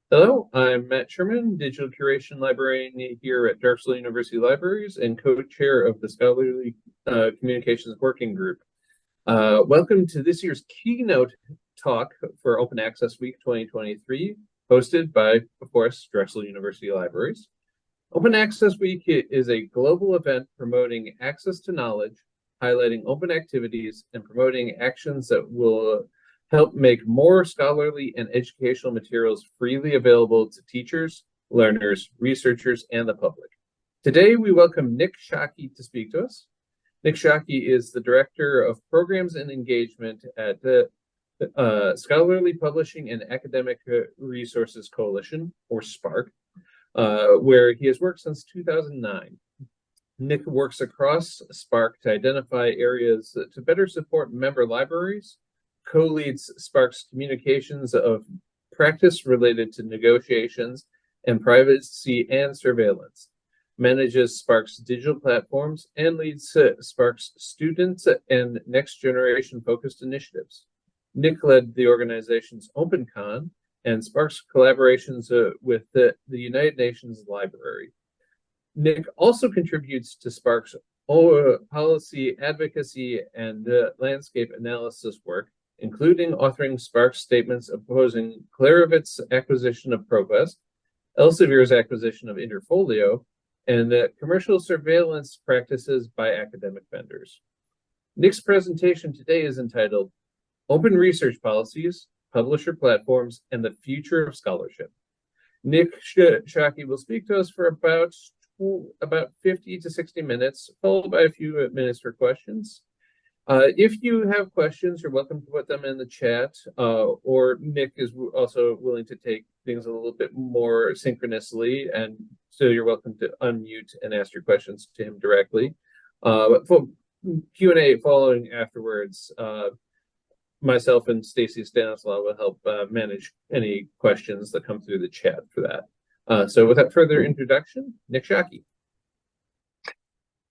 Hello, I'm Matt Sherman, Digital Curation Librarian here at Drexel University Libraries and co-chair of the Scholarly Communications Working Group. Welcome to this year's keynote talk for Open Access Week 2023, hosted by, of course, Drexel University Libraries. Open Access Week is a global event promoting access to knowledge, highlighting open activities, and promoting actions that will help make more scholarly and educational materials freely available to teachers, learners, researchers, and the public. Today, we welcome Nick Shockey to speak to us. Nick Shockey is the Director of Programs and Engagement at the Scholarly Publishing and Academic Resources Coalition, or SPARC, where he has worked since 2009. Nick works across SPARC to identify areas to better support member libraries, co-leads SPARC's communications of practice related to negotiations and privacy and surveillance, manages SPARC's digital platforms, and leads SPARC's students and next generation focused initiatives. Nick led the organization's OpenCon and SPARC's collaborations with the United Nations Library. Nick also contributes to SPARC's policy advocacy and landscape analysis work, including authoring SPARC's statements opposing Clarovit's acquisition of ProQuest, Elsevier's acquisition of Interfolio, and commercial surveillance practices by academic vendors. Nick's presentation today is entitled Open Research Policies, Publisher Platforms, and the Future of Scholarship. Nick Shockey will speak to us for about 50 to 60 minutes, followed by a few minutes for questions. If you have questions, you're welcome to put them in the chat, or Nick is also willing to take things a little bit more synchronously, and so you're welcome to unmute and ask your questions to him directly. For Q&A following afterwards, myself and Stacy Stanislaw will help manage any questions that come through the chat for that. So without further introduction, Nick Shockey.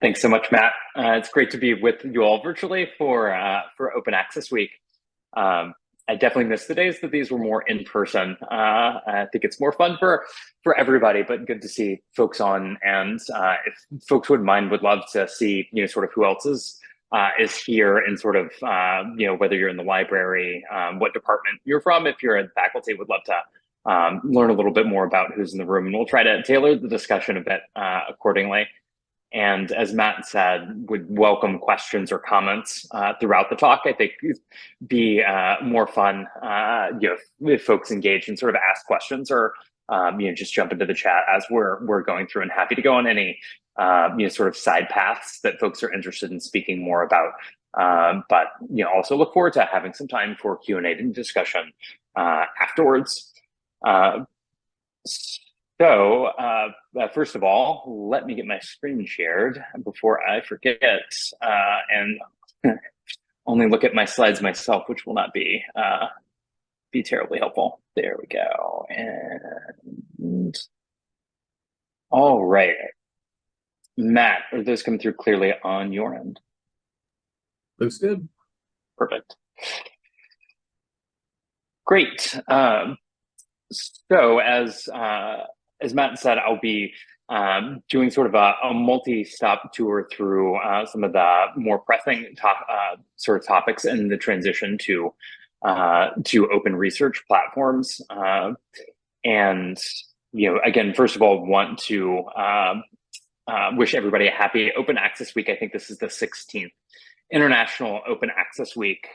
Thanks so much, Matt. It's great to be with you all virtually for Open Access Week. I definitely miss the days that these were more in person. I think it's more fun for everybody, but good to see folks on. And if folks wouldn't mind, would love to see sort of who else is here, and sort of whether you're in the library, what department you're from. If you're in faculty, would love to learn a little bit more about who's in the room, and we'll try to tailor the discussion a bit accordingly. And as Matt said, would welcome questions or comments throughout the talk. I think it'd be more fun if folks engage and sort of ask questions, or just jump into the chat as we're going through, and happy to go on any sort of side paths that folks are interested in speaking more about. But also look forward to having some time for Q&A and discussion afterwards. So first of all, let me get my screen shared before I forget, and only look at my slides myself, which will not be terribly helpful. There we go. And all right, Matt, are those coming through clearly on your end? Looks good. Perfect. Great. So as Matt said, I'll be doing sort of a multi-stop tour through some of the more pressing sort of topics in the transition to open research platforms. And again, first of all, want to wish everybody a happy Open Access Week. I think this is the 16th International Open Access Week.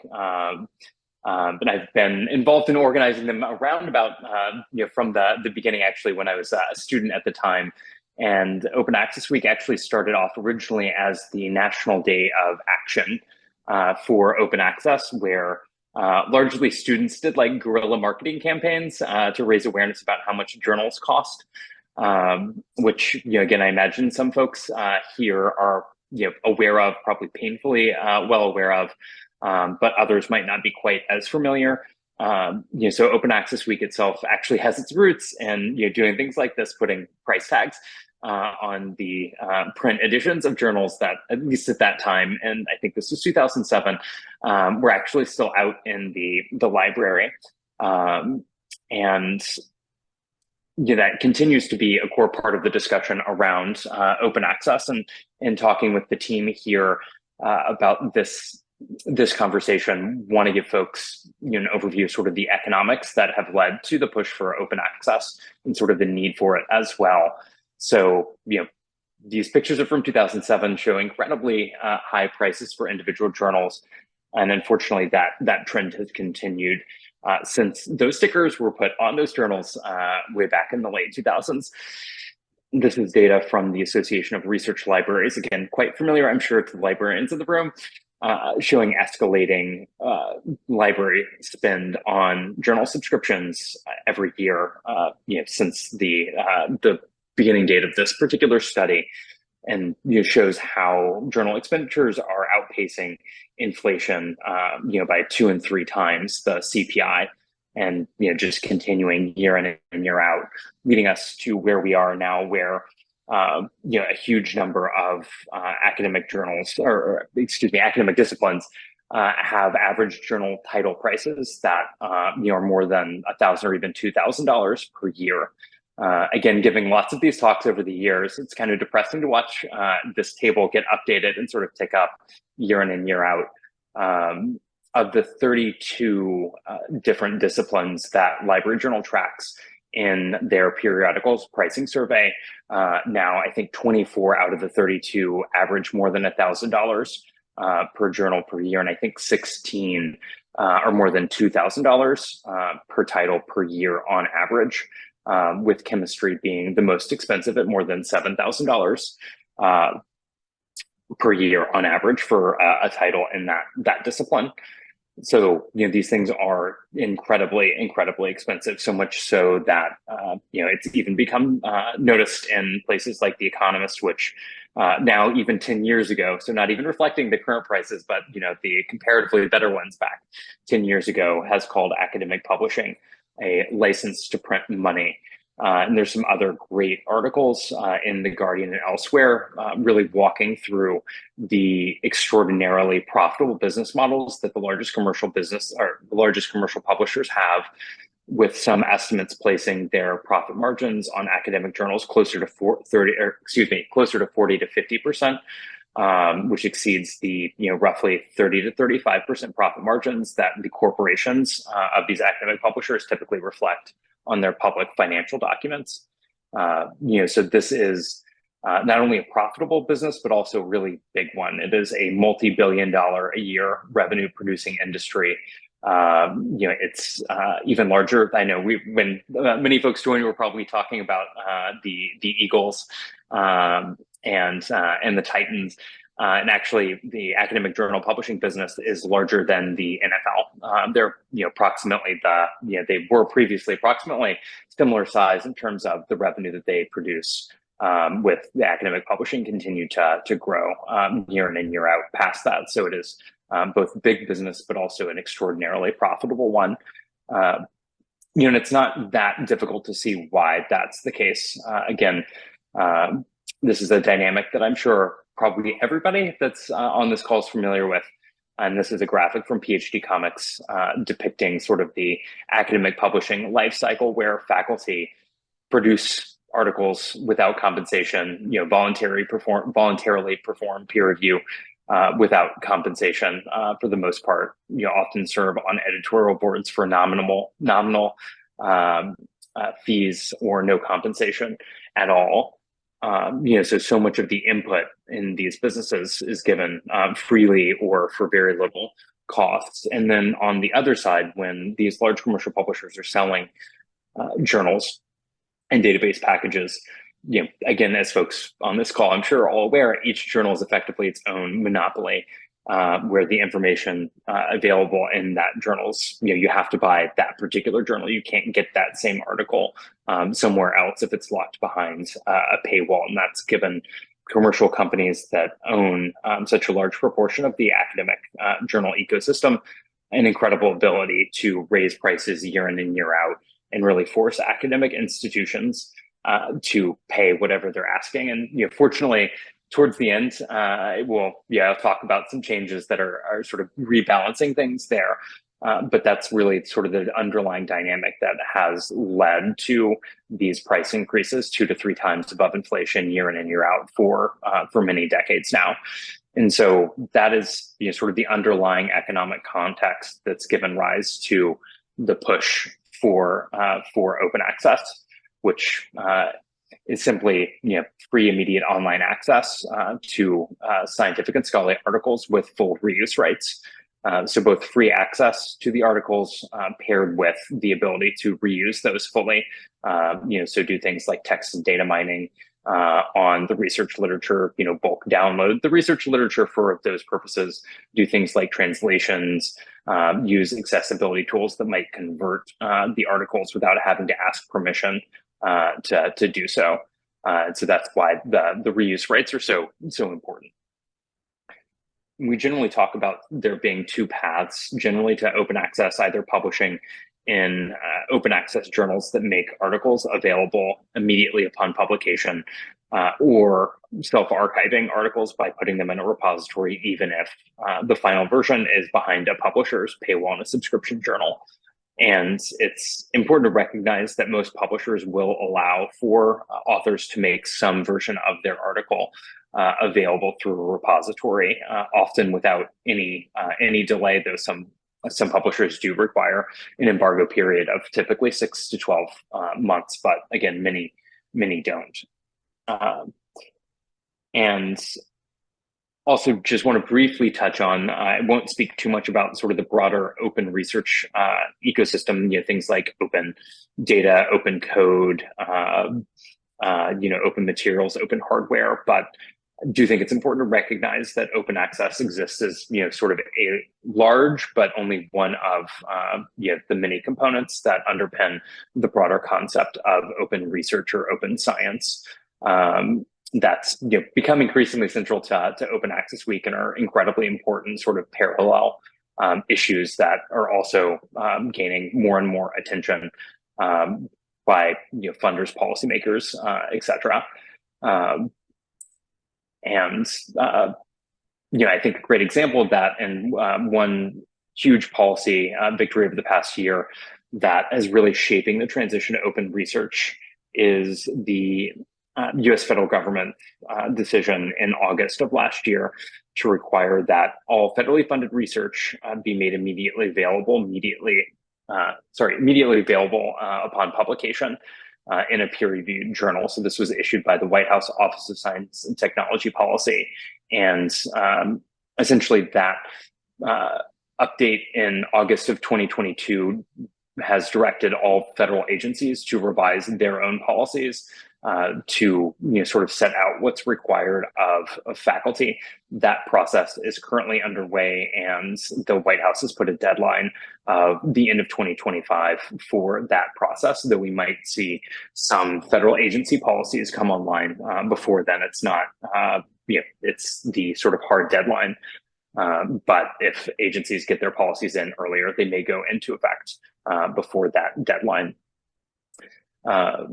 But I've been involved in organizing them around about, from the beginning, actually, when I was a student at the time. And Open Access Week actually started off originally as the National Day of Action for open access, where largely students did like guerrilla marketing campaigns to raise awareness about how much journals cost, which, again, I imagine some folks here are aware of, probably painfully well aware of. But others might not be quite as familiar. So Open Access Week itself actually has its roots in doing things like this, putting price tags on the print editions of journals that, at least at that time, and I think this was 2007, were actually still out in the library. And that continues to be a core part of the discussion around open access, and talking with the team here about this conversation, want to give folks an overview of sort of the economics that have led to the push for open access and sort of the need for it as well. So, these pictures are from 2007, show incredibly high prices for individual journals. And unfortunately, that trend has continued since those stickers were put on those journals way back in the late 2000s. This is data from the Association of Research Libraries. Again, quite familiar, I'm sure, to the librarians in the room, showing escalating library spend on journal subscriptions every year, since the beginning date of this particular study, and shows how journal expenditures are outpacing inflation, by 2 and 3 times the CPI, and just continuing year in and year out, leading us to where we are now, where a huge number of academic journals, academic disciplines, have average journal title prices that are more than $1,000 or even $2,000 per year. Again, giving lots of these talks over the years, it's kind of depressing to watch this table get updated and sort of tick up year in and year out. Of the 32 different disciplines that Library Journal tracks in their periodicals pricing survey, now I think 24 out of the 32 average more than $1,000 per journal per year, and I think 16 are more than $2,000 per title per year on average, with chemistry being the most expensive at more than $7,000 per year on average for a title in that discipline. So, these things are incredibly, incredibly expensive, so much so that, it's even become noticed in places like The Economist, which now even 10 years ago, so not even reflecting the current prices, but, the comparatively better ones back 10 years ago, has called academic publishing a license to print money. And there's some other great articles in The Guardian and elsewhere, really walking through the extraordinarily profitable business models that the largest commercial publishers have, with some estimates placing their profit margins on academic journals closer to 40 to 50%, which exceeds the roughly 30 to 35% profit margins that the corporations of these academic publishers typically reflect on their public financial documents. So this is not only a profitable business, but also a really big one. It is a multi-billion-dollar a year revenue producing industry. It's even larger. I know when many folks joined, we're probably talking about the Eagles and the Titans. And actually, the academic journal publishing business is larger than the NFL. They're approximately they were previously approximately similar size in terms of the revenue that they produce. With the academic publishing continue to grow year in and year out past that. So it is both big business, but also an extraordinarily profitable one. And it's not that difficult to see why that's the case. Again, this is a dynamic that I'm sure probably everybody that's on this call is familiar with. And this is a graphic from PhD Comics depicting sort of the academic publishing life cycle, where faculty produce articles without compensation, voluntarily perform peer review without compensation for the most part, often serve on editorial boards for nominal fees or no compensation at all. So much of the input in these businesses is given freely or for very little costs. And then on the other side, when these large commercial publishers are selling journals and database packages, again, as folks on this call, I'm sure are all aware, each journal is effectively its own monopoly, where the information available in that journal's, you have to buy that particular journal. You can't get that same article somewhere else if it's locked behind a paywall. And that's given commercial companies that own such a large proportion of the academic journal ecosystem an incredible ability to raise prices year in and year out, and really force academic institutions to pay whatever they're asking. And fortunately, towards the end, I'll talk about some changes that are sort of rebalancing things there. But that's really sort of the underlying dynamic that has led to these price increases 2 to 3 times above inflation year in and year out for many decades now. And so that is sort of the underlying economic context that's given rise to the push for open access, which is simply free immediate online access to scientific and scholarly articles with full reuse rights. So both free access to the articles paired with the ability to reuse those fully, so do things like text and data mining on the research literature, bulk download the research literature for those purposes, do things like translations, use accessibility tools that might convert the articles without having to ask permission to do so. So that's why the reuse rights are so important. We generally talk about there being 2 paths generally to open access, either publishing in open access journals that make articles available immediately upon publication, or self-archiving articles by putting them in a repository, even if the final version is behind a publisher's paywall in a subscription journal. And it's important to recognize that most publishers will allow for authors to make some version of their article available through a repository, often without any delay, though some publishers do require an embargo period of typically 6 to 12 months, but again, many don't. And also just want to briefly touch on, I won't speak too much about sort of the broader open research ecosystem, things like open data, open code, open materials, open hardware, but I do think it's important to recognize that open access exists as sort of a large, but only one of the many components that underpin the broader concept of open research or open science. That's become increasingly central to Open Access Week and are incredibly important sort of parallel issues that are also gaining more and more attention by funders, policymakers, et cetera. I think a great example of that, and one huge policy victory over the past year that is really shaping the transition to open research is the U.S. federal government decision in August of last year to require that all federally funded research be made immediately available upon publication in a peer-reviewed journal. So this was issued by the White House Office of Science and Technology Policy. And essentially that update in August of 2022 has directed all federal agencies to revise their own policies to sort of set out what's required of faculty. That process is currently underway, and the White House has put a deadline of the end of 2025 for that process, though we might see some federal agency policies come online before then. It's not, it's the sort of hard deadline. But if agencies get their policies in earlier, they may go into effect before that deadline. I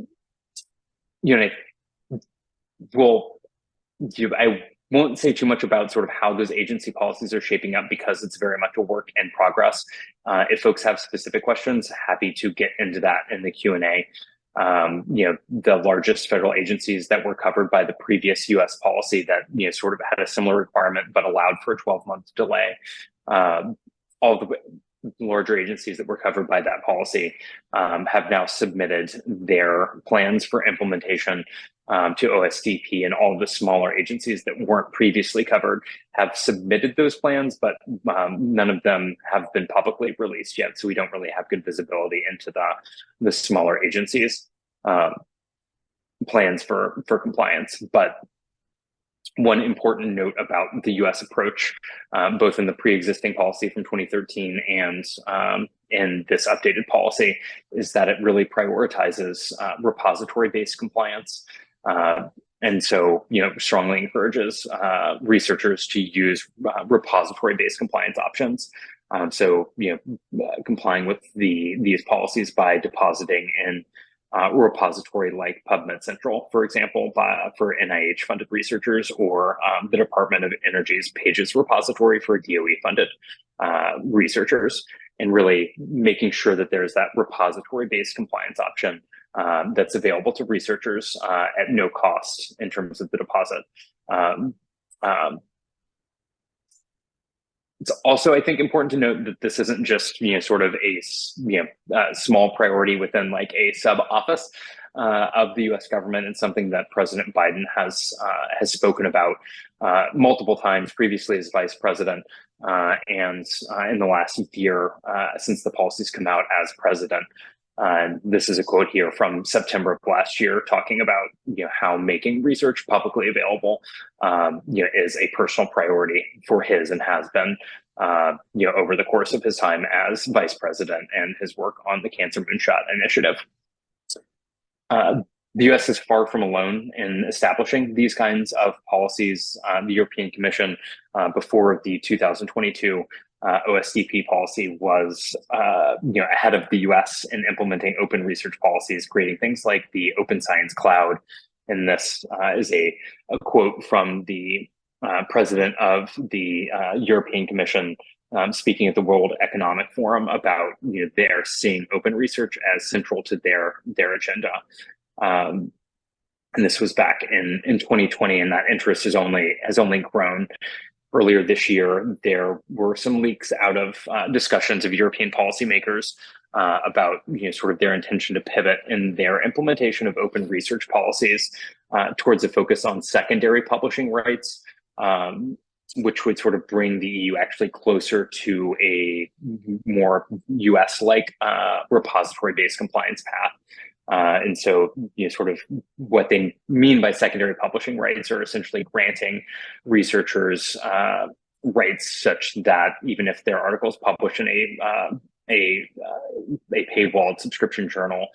won't say too much about sort of how those agency policies are shaping up because it's very much a work in progress. If folks have specific questions, happy to get into that in the Q&A. The largest federal agencies that were covered by the previous U.S. policy that sort of had a similar requirement but allowed for a 12-month delay. All the larger agencies that were covered by that policy have now submitted their plans for implementation to OSDP, and all of the smaller agencies that weren't previously covered have submitted those plans, but none of them have been publicly released yet. So we don't really have good visibility into the smaller agencies' plans for compliance. But one important note about the U.S. approach, both in the pre-existing policy from 2013 and in this updated policy, is that it really prioritizes repository-based compliance. And so, strongly encourages researchers to use repository-based compliance options. So, complying with these policies by depositing in a repository like PubMed Central, for example, for NIH-funded researchers, or the Department of Energy's Pages repository for DOE-funded researchers. and really making sure that there's that repository-based compliance option that's available to researchers at no cost in terms of the deposit. It's also, I think, important to note that this isn't just, sort of a, small priority within like a sub office of the U.S. government, and something that President Biden has spoken about multiple times previously as vice president, and in the last year since the policies come out as president. This is a quote here from September of last year, talking about how making research publicly available is a personal priority for his, and has been over the course of his time as vice president and his work on the Cancer Moonshot Initiative. The U.S. is far from alone in establishing these kinds of policies. The European Commission, before the 2022 OSDP policy, was ahead of the US in implementing open research policies, creating things like the Open Science Cloud. And this is a quote from the president of the European Commission, speaking at the World Economic Forum about they're seeing open research as central to their agenda. And this was back in 2020, and that interest has only grown. Earlier this year, there were some leaks out of discussions of European policymakers about sort of their intention to pivot in their implementation of open research policies towards a focus on secondary publishing rights, which would sort of bring the EU actually closer to a more US-like repository-based compliance path. And so, sort of what they mean by secondary publishing rights are essentially granting researchers rights such that even if their articles published in a paywalled subscription journal,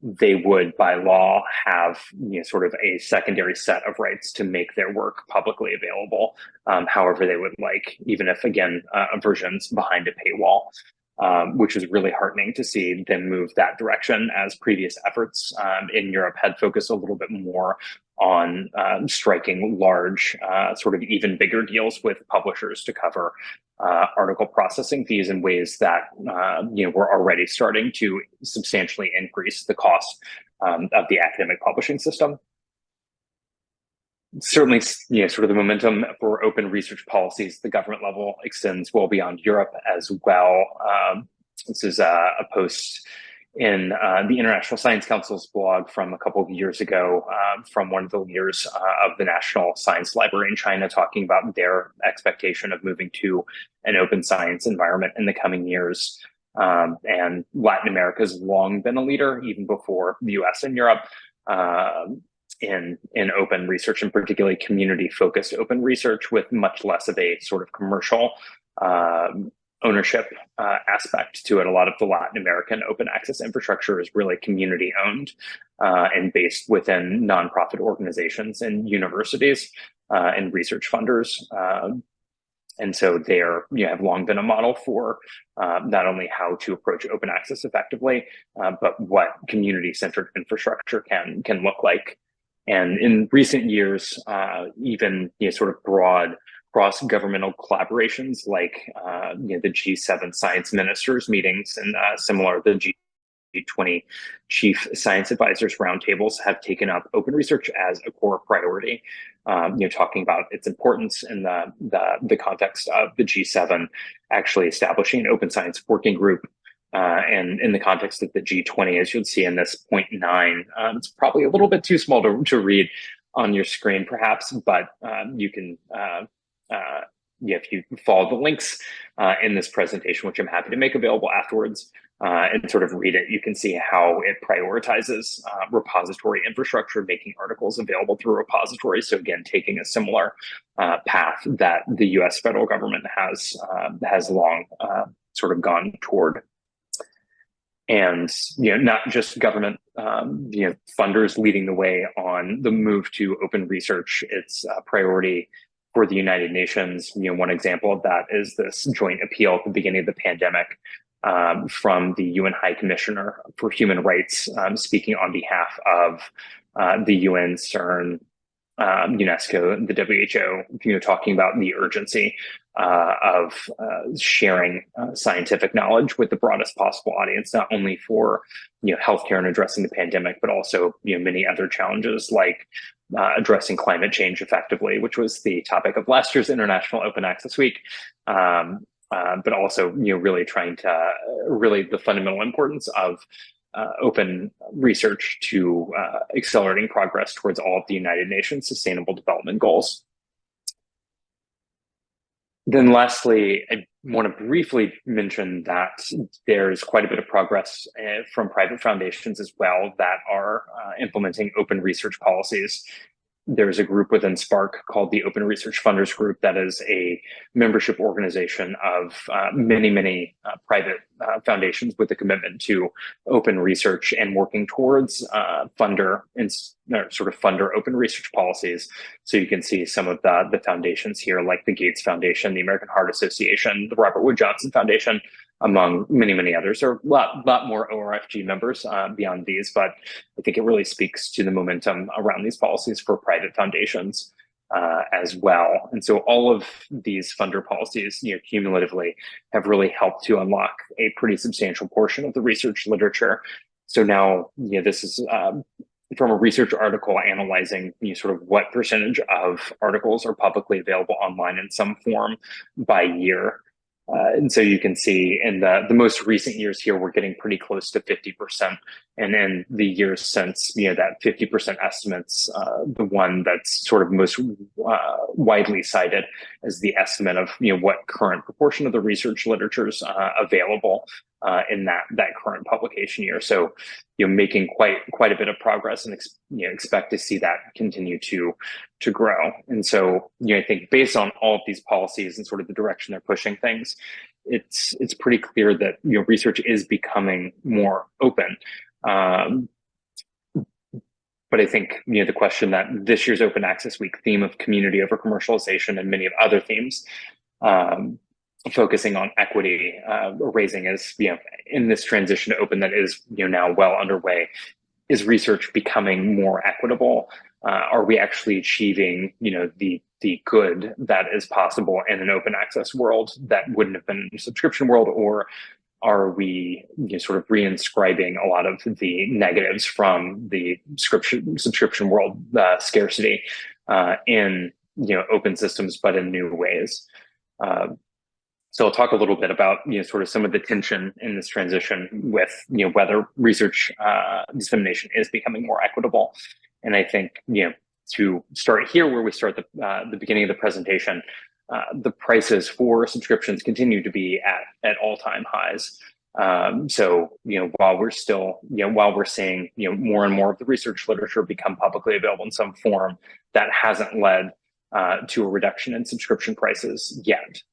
they would, by law, have sort of a secondary set of rights to make their work publicly available, however they would like, even if, again, a version's behind a paywall. Which is really heartening to see them move that direction, as previous efforts in Europe had focused a little bit more on striking large, sort of even bigger deals with publishers to cover article processing fees in ways that were already starting to substantially increase the cost of the academic publishing system. Certainly, sort of the momentum for open research policies at the government level extends well beyond Europe as well. This is a post in the International Science Council's blog from a couple of years ago, from one of the leaders of the National Science Library in China, talking about their expectation of moving to an open science environment in the coming years. And Latin America has long been a leader, even before the US and Europe, in open research, and particularly community-focused open research, with much less of a sort of commercial ownership aspect to it. A lot of the Latin American open access infrastructure is really community-owned and based within nonprofit organizations and universities and research funders. And so they have long been a model for not only how to approach open access effectively, but what community-centered infrastructure can look like. And in recent years, even sort of broad cross-governmental collaborations like the G7 science ministers meetings and similar, the G20 chief science advisors roundtables have taken up open research as a core priority. Talking about its importance in the context of the G7 actually establishing an open science working group. And in the context of the G20, as you'll see in this point 9, it's probably a little bit too small to read on your screen, perhaps, but you can, if you follow the links in this presentation, which I'm happy to make available afterwards, and sort of read it, you can see how it prioritizes repository infrastructure, making articles available through repositories. So again, taking a similar path that the US federal government has long sort of gone toward. And not just government funders leading the way on the move to open research. It's a priority for the United Nations. One example of that is this joint appeal at the beginning of the pandemic from the UN High Commissioner for Human Rights, speaking on behalf of the UN, CERN, UNESCO, the WHO, talking about the urgency sharing scientific knowledge with the broadest possible audience, not only for healthcare and addressing the pandemic, but also many other challenges like addressing climate change effectively, which was the topic of last year's International Open Access Week. But also really trying to the fundamental importance of open research to accelerating progress towards all of the United Nations Sustainable Development Goals. Then lastly, I want to briefly mention that there's quite a bit of progress from private foundations as well that are implementing open research policies. There's a group within Spark called the Open Research Funders Group that is a membership organization of many private foundations with a commitment to open research and working towards funder open research policies. So you can see some of the foundations here, like the Gates Foundation, the American Heart Association, the Robert Wood Johnson Foundation, among many others. There are a lot more ORFG members beyond these, but I think it really speaks to the momentum around these policies for private foundations as well. And so all of these funder policies, cumulatively have really helped to unlock a pretty substantial portion of the research literature. So now, this is from a research article analyzing sort of what percentage of articles are publicly available online in some form by year. And so you can see in the most recent years here, we're getting pretty close to 50%. And in the years since, that 50% estimate's the one that's sort of most widely cited as the estimate of, what current proportion of the research literature is available in that current publication year. So, making quite a bit of progress, and expect to see that continue to grow. And so, I think based on all of these policies and sort of the direction they're pushing things, it's pretty clear that research is becoming more open. But I think the question that this year's Open Access Week theme of community over commercialization and many of other themes focusing on equity, raising is, in this transition to open that is, now well underway, is research becoming more equitable? Are we actually achieving, the good that is possible in an open access world that wouldn't have been in a subscription world? Or are we sort of reinscribing a lot of the negatives from the subscription world scarcity in open systems, but in new ways? So I'll talk a little bit about sort of some of the tension in this transition with whether research dissemination is becoming more equitable. And I think to start here where we start the beginning of the presentation, the prices for subscriptions continue to be at all-time highs. So while we're still while we're seeing more and more of the research literature become publicly available in some form, that hasn't led to a reduction in subscription prices yet.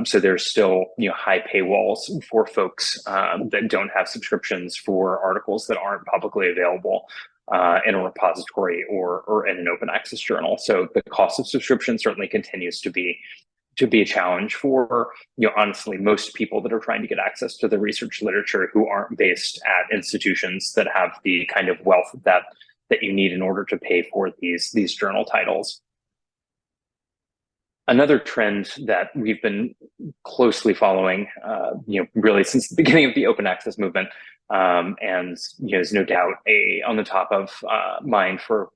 So there's still high paywalls for folks that don't have subscriptions for articles that aren't publicly available in a repository or in an open access journal. So the cost of subscription certainly continues to be a challenge for honestly most people that are trying to get access to the research literature who aren't based at institutions that have the kind of wealth that you need in order to pay for these journal titles. Another trend that we've been closely following, really since the beginning of the open access movement, and is no doubt on the top of mind for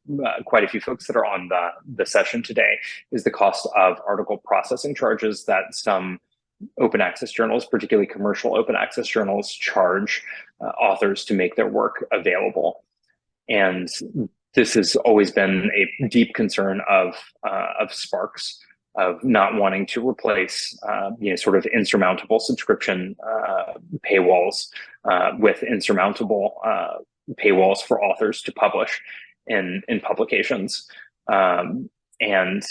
quite a few folks that are on the session today, is the cost of article processing charges that some open access journals, particularly commercial open access journals, charge authors to make their work available. And this has always been a deep concern of Spark's, of not wanting to replace, sort of insurmountable subscription paywalls with insurmountable paywalls for authors to publish in publications. And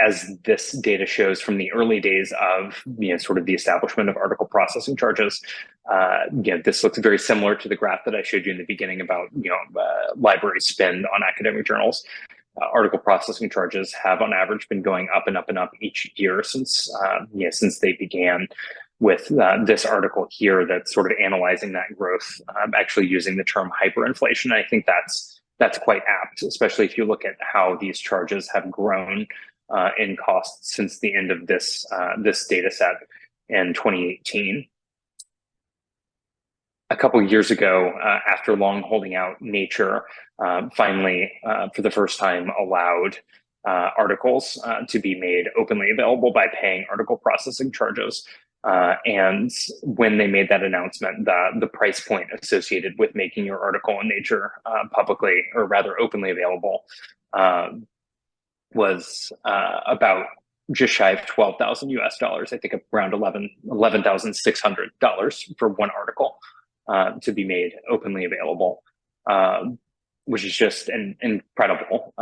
as this data shows from the early days of sort of the establishment of article processing charges, this looks very similar to the graph that I showed you in the beginning about library spend on academic journals. Article processing charges have on average been going up and up and up each year since they began, with this article here that's sort of analyzing that growth, actually using the term hyperinflation. I think that's quite apt, especially if you look at how these charges have grown in costs since the end of this data set in 2018. A couple of years ago, after long holding out, Nature finally, for the first time, allowed articles to be made openly available by paying article processing charges. And when they made that announcement, the price point associated with making your article in Nature publicly, or rather openly available, was about just shy of $12,000 US. I think around $11,600 for one article to be made openly available, which is just an incredible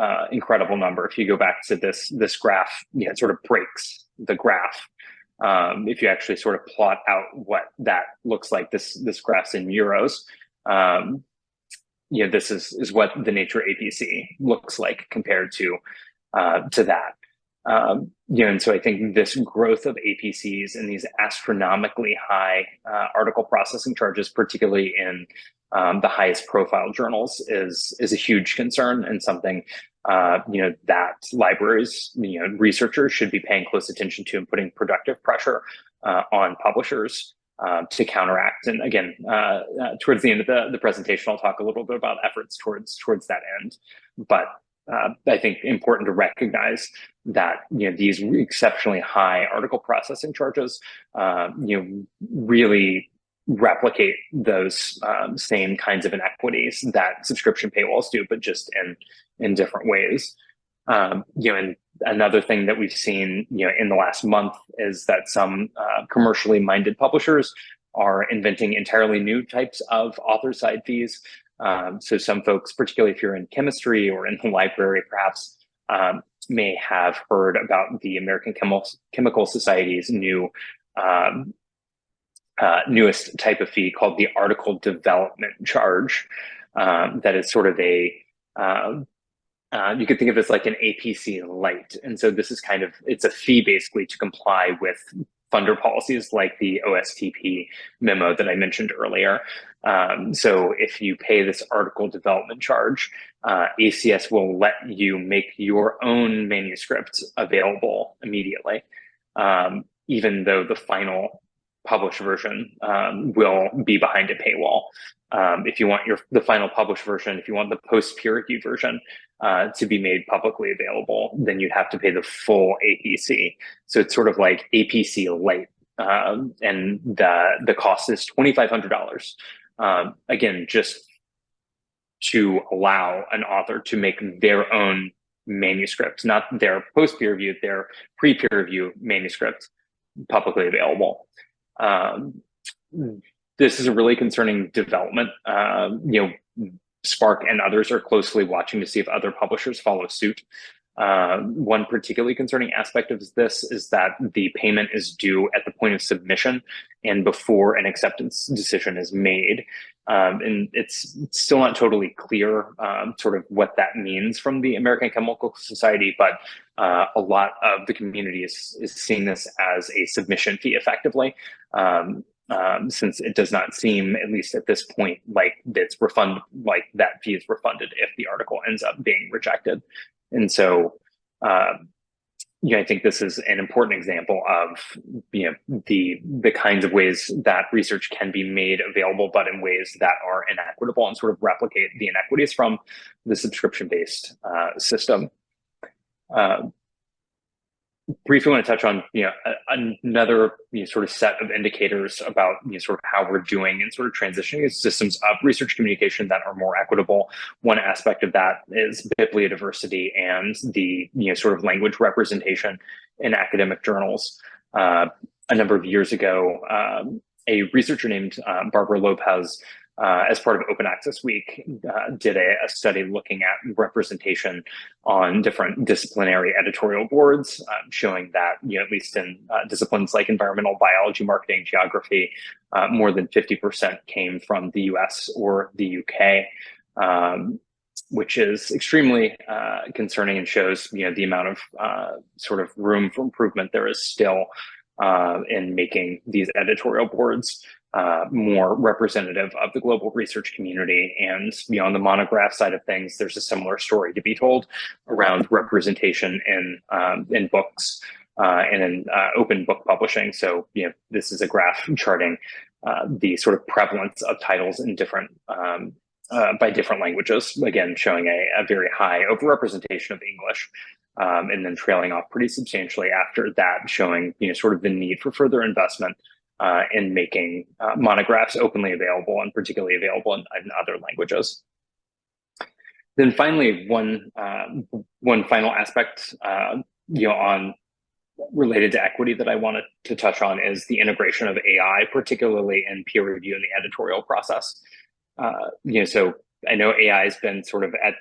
number. If you go back to this graph, it sort of breaks the graph. If you actually sort of plot out what that looks like, this graph's in euros. This is what the Nature APC looks like compared to that. And so I think this growth of APCs and these astronomically high article processing charges, particularly in the highest profile journals, is a huge concern, and something that libraries, researchers should be paying close attention to and putting productive pressure on publishers to counteract. And again, towards the end of the presentation, I'll talk a little bit about efforts towards that end. But I think important to recognize that these exceptionally high article processing charges really replicate those same kinds of inequities that subscription paywalls do, but just in different ways. And another thing that we've seen in the last month is that some commercially minded publishers are inventing entirely new types of author side fees. So some folks, particularly if you're in chemistry or in the library, perhaps may have heard about the American Chemical Society's newest type of fee called the article development charge. That is sort of you could think of it as like an APC light. And so this is it's a fee basically to comply with funder policies like the OSTP memo that I mentioned earlier. So if you pay this article development charge, ACS will let you make your own manuscript available immediately, even though the final published version will be behind a paywall. If you want the final published version, if you want the post-peer review version to be made publicly available, then you'd have to pay the full APC. So it's sort of like APC light, and the cost is $2,500. Again, just to allow an author to make their own manuscript, not their post-peer review, their pre-peer review manuscript publicly available. This is a really concerning development. Spark and others are closely watching to see if other publishers follow suit. One particularly concerning aspect of this is that the payment is due at the point of submission and before an acceptance decision is made. And it's still not totally clear sort of what that means from the American Chemical Society, but a lot of the community is seeing this as a submission fee effectively. Since it does not seem, at least at this point, like that fee is refunded if the article ends up being rejected. And so, I think this is an important example of, the kinds of ways that research can be made available, but in ways that are inequitable and sort of replicate the inequities from the subscription-based system. Briefly want to touch on another sort of set of indicators about sort of how we're doing and sort of transitioning systems of research communication that are more equitable. One aspect of that is bibliodiversity and the sort of language representation in academic journals. A number of years ago, a researcher named Barbara Lopez, as part of Open Access Week, did a study looking at representation on different disciplinary editorial boards, showing that, at least in disciplines like environmental biology, marketing, geography, more than 50% came from the US or the UK, which is extremely concerning and shows, the amount of sort of room for improvement there is still in making these editorial boards more representative of the global research community. And on the monograph side of things, there's a similar story to be told around representation in books and in open book publishing. So this is a graph charting the sort of prevalence of titles in different by different languages, again showing a very high overrepresentation of English, and then trailing off pretty substantially after that, showing sort of the need for further investment in making monographs openly available and particularly available in other languages. Then finally, one final aspect on related to equity that I wanted to touch on is the integration of AI, particularly in peer review and the editorial process. So I know AI has been sort of at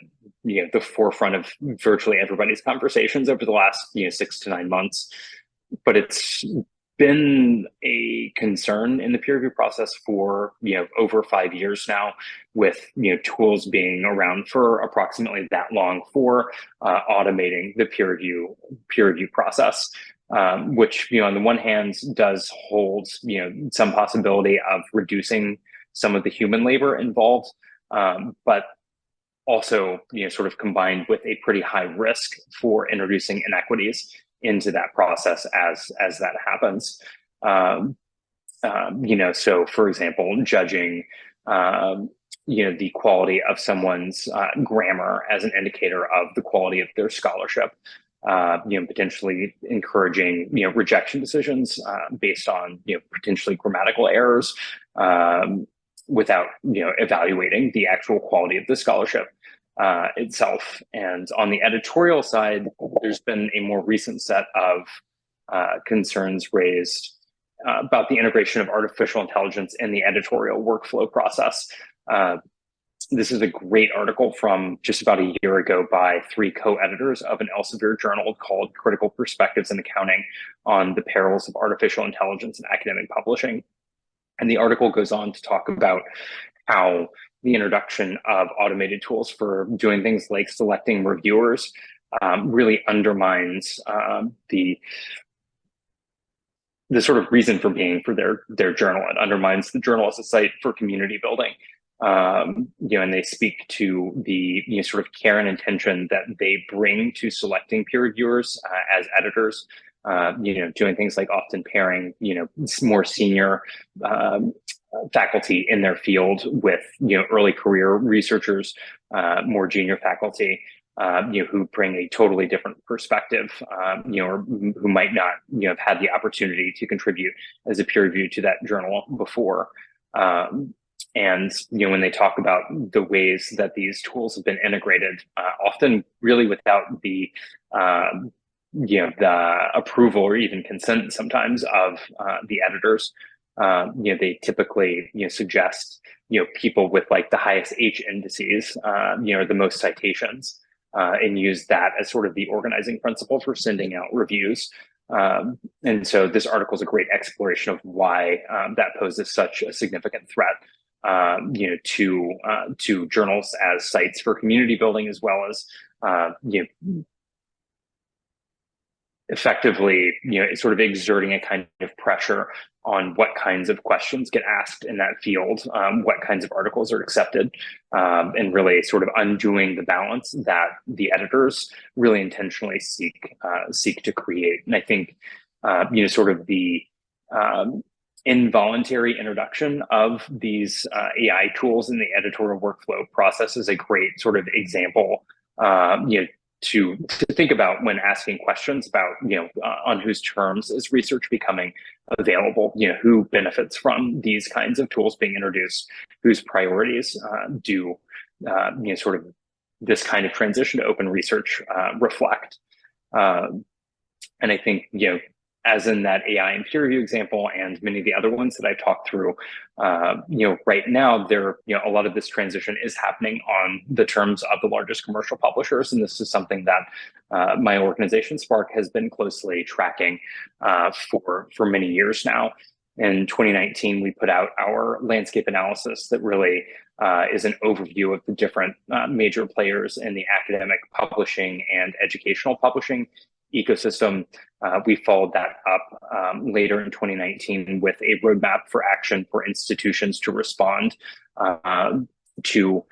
the forefront of virtually everybody's conversations over the last 6 to 9 months, but it's been a concern in the peer review process for over 5 years now, with tools being around for approximately that long for automating the peer review process, which on the one hand does hold some possibility of reducing some of the human labor involved, but also sort of combined with a pretty high risk for introducing inequities into that process as that happens. So for example, judging the quality of someone's grammar as an indicator of the quality of their scholarship, potentially encouraging rejection decisions based on potentially grammatical errors, without evaluating the actual quality of the scholarship itself. And on the editorial side, there's been a more recent set of concerns raised about the integration of artificial intelligence in the editorial workflow process. This is a great article from just about a year ago by 3 co-editors of an Elsevier journal called Critical Perspectives in Accounting on the Perils of Artificial Intelligence in Academic Publishing. And the article goes on to talk about how the introduction of automated tools for doing things like selecting reviewers really undermines the sort of reason for being for their journal. It undermines the journal as a site for community building. And they speak to the sort of care and intention that they bring to selecting peer reviewers as editors. Doing things like often pairing, more senior faculty in their field with, early career researchers, more junior faculty, who bring a totally different perspective, or who might not, have had the opportunity to contribute as a peer review to that journal before. And when they talk about the ways that these tools have been integrated, often really without the approval or even consent sometimes of the editors, they typically suggest people with like the highest H indices, or the most citations, and use that as sort of the organizing principle for sending out reviews. And so this article is a great exploration of why that poses such a significant threat, to journals as sites for community building, as well as effectively, sort of exerting a kind of pressure on what kinds of questions get asked in that field, what kinds of articles are accepted, and really sort of undoing the balance that the editors really intentionally seek to create. And I think, sort of the involuntary introduction of these AI tools in the editorial workflow process is a great sort of example, to think about when asking questions about, on whose terms is research becoming available, who benefits from these kinds of tools being introduced, whose priorities do, sort of this kind of transition to open research reflect. And I think, as in that AI and peer review example and many of the other ones that I talked through, right now there, a lot of this transition is happening on the terms of the largest commercial publishers. And this is something that my organization, Spark, has been closely tracking for many years now. In 2019, we put out our landscape analysis that really is an overview of the different major players in the academic publishing and educational publishing ecosystem, We followed that up later in 2019 with a roadmap for action for institutions to respond to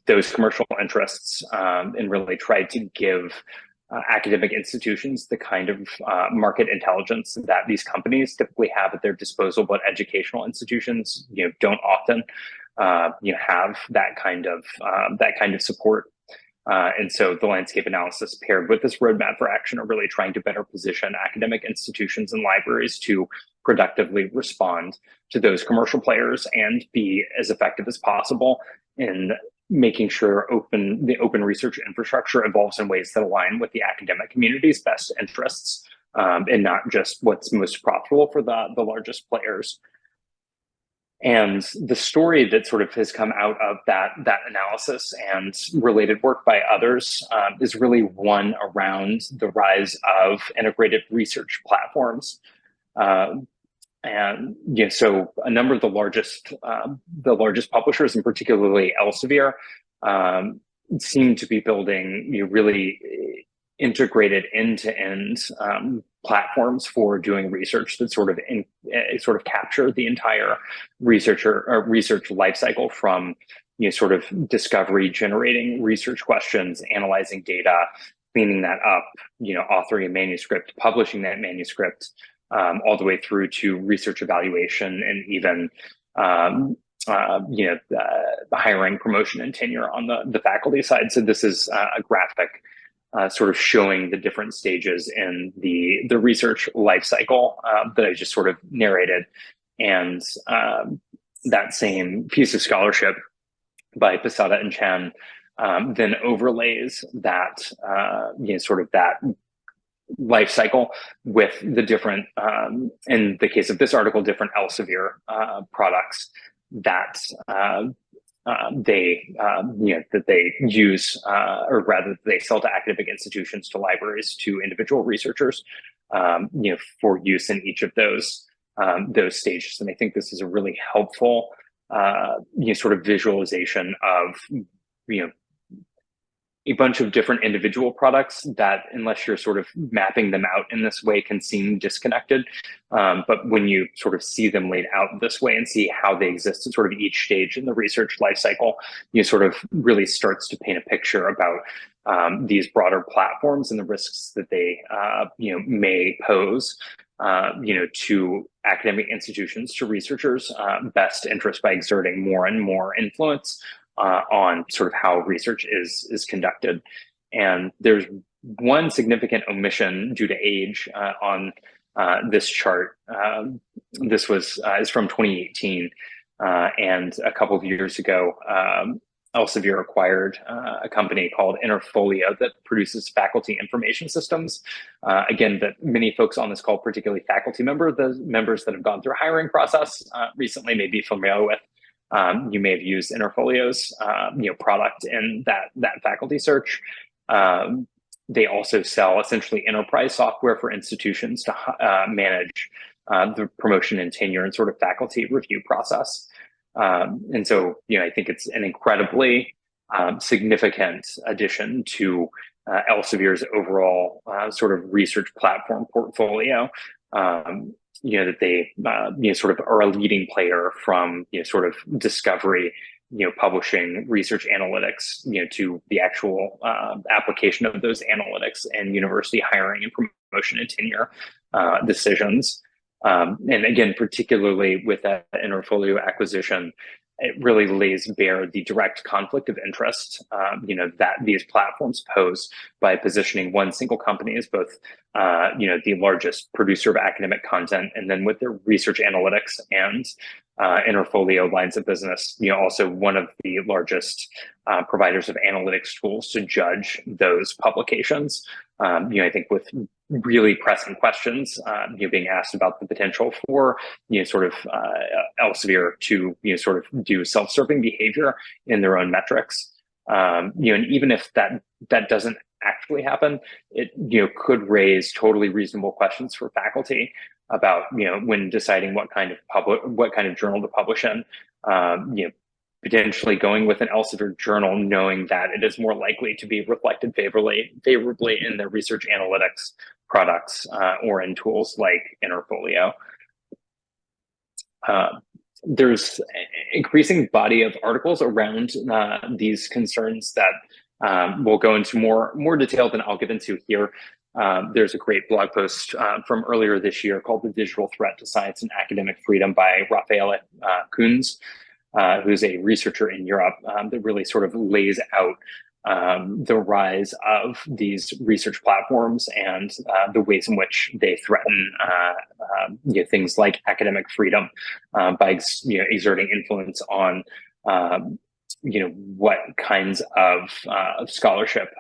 those commercial interests, and really tried to give academic institutions the kind of market intelligence that these companies typically have at their disposal, but educational institutions, don't often, have that kind of support. And so the landscape analysis paired with this roadmap for action are really trying to better position academic institutions and libraries to productively respond to those commercial players and be as effective as possible in making sure the open research infrastructure evolves in ways that align with the academic community's best interests, and not just what's most profitable for the largest players. And the story that sort of has come out of that analysis and related work by others is really one around the rise of integrated research platforms. And so a number of the largest publishers, and particularly Elsevier, seem to be building really integrated end-to-end platforms for doing research that sort of capture the entire research lifecycle from sort of discovery, generating research questions, analyzing data, cleaning that up, authoring a manuscript, publishing that manuscript, all the way through to research evaluation and even the hiring, promotion, and tenure on the faculty side. So this is a graphic sort of showing the different stages in the research life cycle that I just sort of narrated. And that same piece of scholarship by Posada and Chen then overlays that, sort of that life cycle with the different, in the case of this article, different Elsevier products that they use, or rather they sell to academic institutions, to libraries, to individual researchers, for use in each of those stages. And I think this is a really helpful, sort of visualization of, a bunch of different individual products that, unless you're sort of mapping them out in this way, can seem disconnected. But when you sort of see them laid out this way and see how they exist at sort of each stage in the research lifecycle, sort of really starts to paint a picture about these broader platforms and the risks that they, may pose, to academic institutions, to researchers' best interest by exerting more and more influence on sort of how research is conducted. And there's one significant omission due to age on this chart. This is from 2018, and a couple of years ago, Elsevier acquired a company called Interfolio that produces faculty information systems. Again, that many folks on this call, particularly faculty members that have gone through a hiring process recently, may be familiar with. You may have used Interfolio's product in that faculty search. They also sell essentially enterprise software for institutions to manage the promotion and tenure and sort of faculty review process. And so, I think it's an incredibly significant addition to Elsevier's overall sort of research platform portfolio. That they, sort of are a leading player from, sort of discovery, publishing, research analytics, to the actual application of those analytics and university hiring and promotion and tenure decisions. And again, particularly with that Interfolio acquisition, it really lays bare the direct conflict of interest, that these platforms pose by positioning one single company as both, the largest producer of academic content, and then with their research analytics and Interfolio lines of business, also one of the largest providers of analytics tools to judge those publications. I think with really pressing questions, being asked about the potential for, sort of Elsevier to, sort of do self-serving behavior in their own metrics. And even if that doesn't actually happen, it, could raise totally reasonable questions for faculty about, when deciding what kind of journal to publish in, potentially going with an Elsevier journal, knowing that it is more likely to be reflected favorably in their research analytics products or in tools like Interfolio. There's increasing body of articles around these concerns that we'll go into more detail than I'll get into here. There's a great blog post from earlier this year called "The Digital Threat to Science and Academic Freedom" by Raphael Kunz, who's a researcher in Europe, that really sort of lays out the rise of these research platforms and the ways in which they threaten things like academic freedom by exerting influence on what kinds of scholarship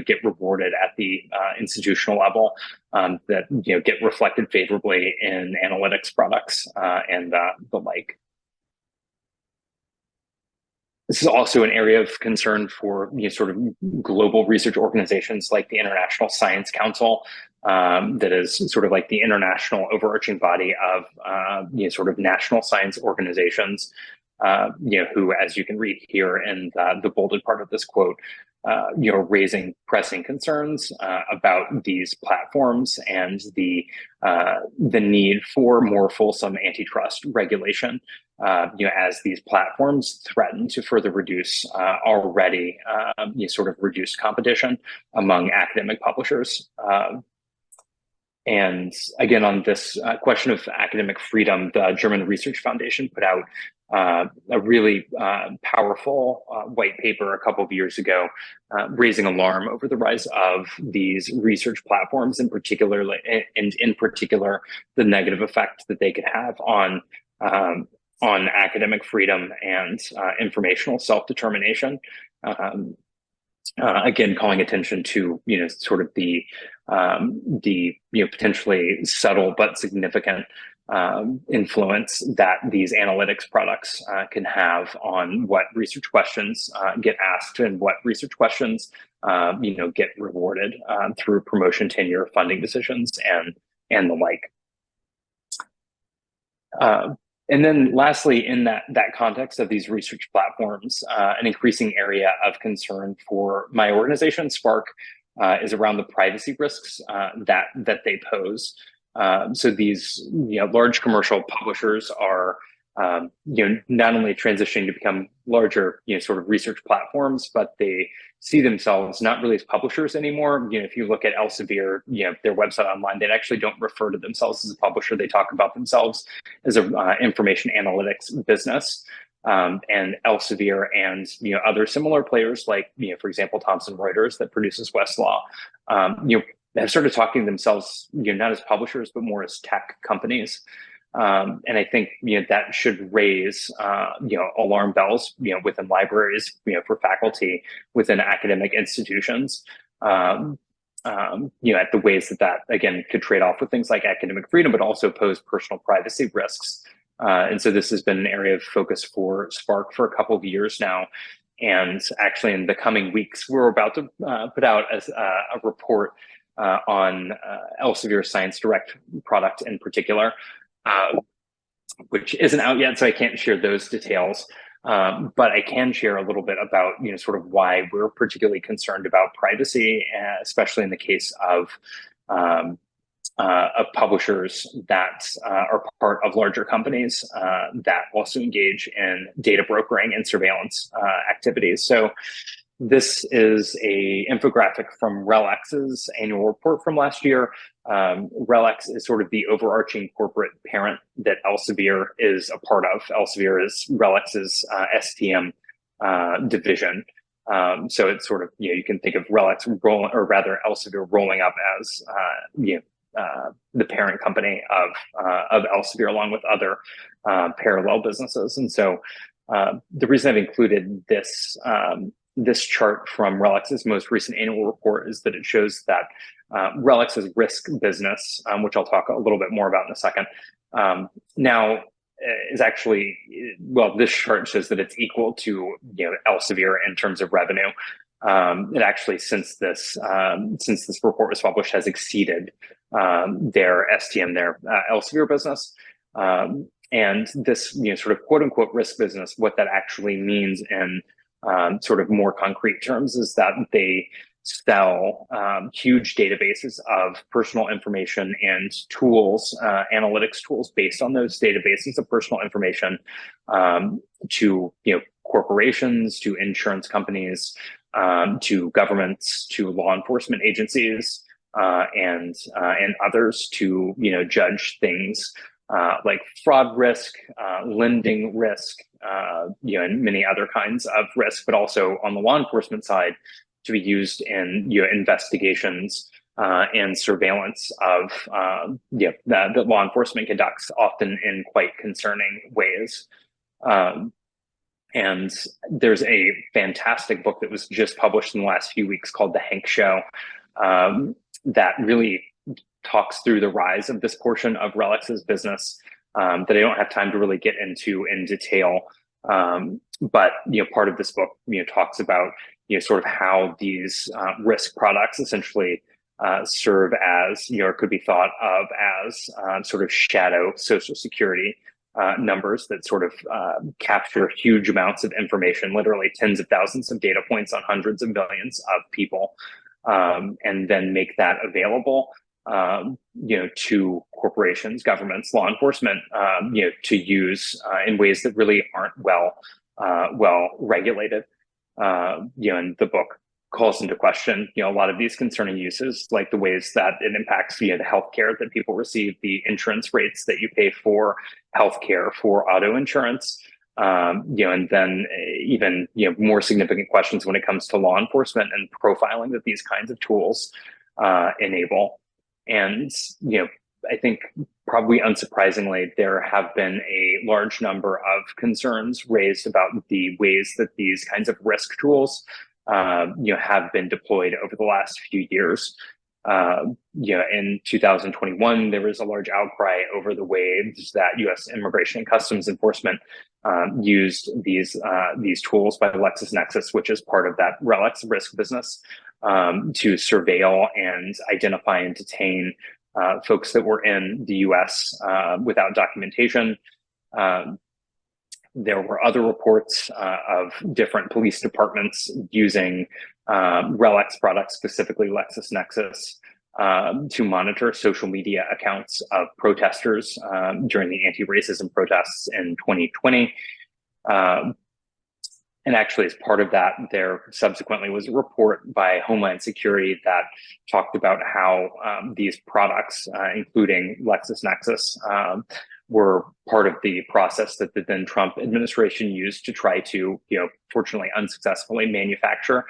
get rewarded at the institutional level that get reflected favorably in analytics products and the like. This is also an area of concern for sort of global research organizations like the International Science Council, that is sort of like the international overarching body of sort of national science organizations, who, as you can read here in the bolded part of this quote, raising pressing concerns about these platforms and the need for more fulsome antitrust regulation, as these platforms threaten to further reduce already sort of reduced competition among academic publishers. And again, on this question of academic freedom, the German Research Foundation put out a really powerful white paper a couple of years ago, raising alarm over the rise of these research platforms, in particular the negative effect that they could have on academic freedom and informational self-determination. Again, calling attention to sort of the potentially subtle but significant influence that these analytics products can have on what research questions get asked and what research questions get rewarded through promotion, tenure, funding decisions, and the like. And then lastly, in that context of these research platforms, an increasing area of concern for my organization, Spark, is around the privacy risks that they pose. So these large commercial publishers are not only transitioning to become larger sort of research platforms, but they see themselves not really as publishers anymore. If you look at Elsevier, their website online, they actually don't refer to themselves as a publisher. They talk about themselves as a information analytics business. And Elsevier and other similar players like for example Thomson Reuters that produces Westlaw, have started talking to themselves not as publishers but more as tech companies. And I think that should raise alarm bells within libraries, for faculty within academic institutions, at the ways that again could trade off with things like academic freedom, but also pose personal privacy risks. And so this has been an area of focus for Spark for a couple of years now. And actually, in the coming weeks, we're about to put out a report on Elsevier Science Direct product in particular, which isn't out yet, so I can't share those details. But I can share a little bit about sort of why we're particularly concerned about privacy, especially in the case of publishers that are part of larger companies that also engage in data brokering and surveillance activities. So this is a infographic from RELX's annual report from last year. RELX is sort of the overarching corporate parent that Elsevier is a part of. Elsevier is RELX's STM division. So it's sort of, you can think of RELX or rather Elsevier rolling up as the parent company of Elsevier, along with other parallel businesses. And so the reason I've included this chart from RELX's most recent annual report is that it shows that RELX's risk business, which I'll talk a little bit more about in a second, now is actually, well, this chart shows that it's equal to Elsevier in terms of revenue. It actually, since this report was published, has exceeded their STM, their Elsevier business. And this, sort of quote unquote risk business, what that actually means in sort of more concrete terms is that they sell huge databases of personal information and tools, analytics tools based on those databases of personal information to corporations, to insurance companies, to governments, to law enforcement agencies, and others to judge things like fraud risk, lending risk, and many other kinds of risk, but also on the law enforcement side to be used in investigations and surveillance of that law enforcement conducts, often in quite concerning ways. And there's a fantastic book that was just published in the last few weeks called The Hank Show that really talks through the rise of this portion of RELX's business that I don't have time to really get into in detail. But part of this book talks about sort of how these risk products essentially serve as or could be thought of as sort of shadow Social Security numbers that sort of capture huge amounts of information, literally tens of thousands of data points on hundreds of millions of people, and then make that available to corporations, governments, law enforcement, to use in ways that really aren't well regulated. And the book calls into question, a lot of these concerning uses, like the ways that it impacts, the healthcare that people receive, the insurance rates that you pay for healthcare, for auto insurance, and then even, more significant questions when it comes to law enforcement and profiling that these kinds of tools enable. And, I think probably unsurprisingly, there have been a large number of concerns raised about the ways that these kinds of risk tools, have been deployed over the last few years. In 2021, there was a large outcry over the ways that U.S. Immigration and Customs Enforcement used these tools by LexisNexis, which is part of that RELX risk business, to surveil and identify and detain folks that were in the U.S. Without documentation. There were other reports of different police departments using RELX products, specifically LexisNexis, to monitor social media accounts of protesters during the anti-racism protests in 2020. And actually, as part of that, there subsequently was a report by Homeland Security that talked about how these products, including LexisNexis, were part of the process that the then Trump administration used to try to, fortunately unsuccessfully manufacture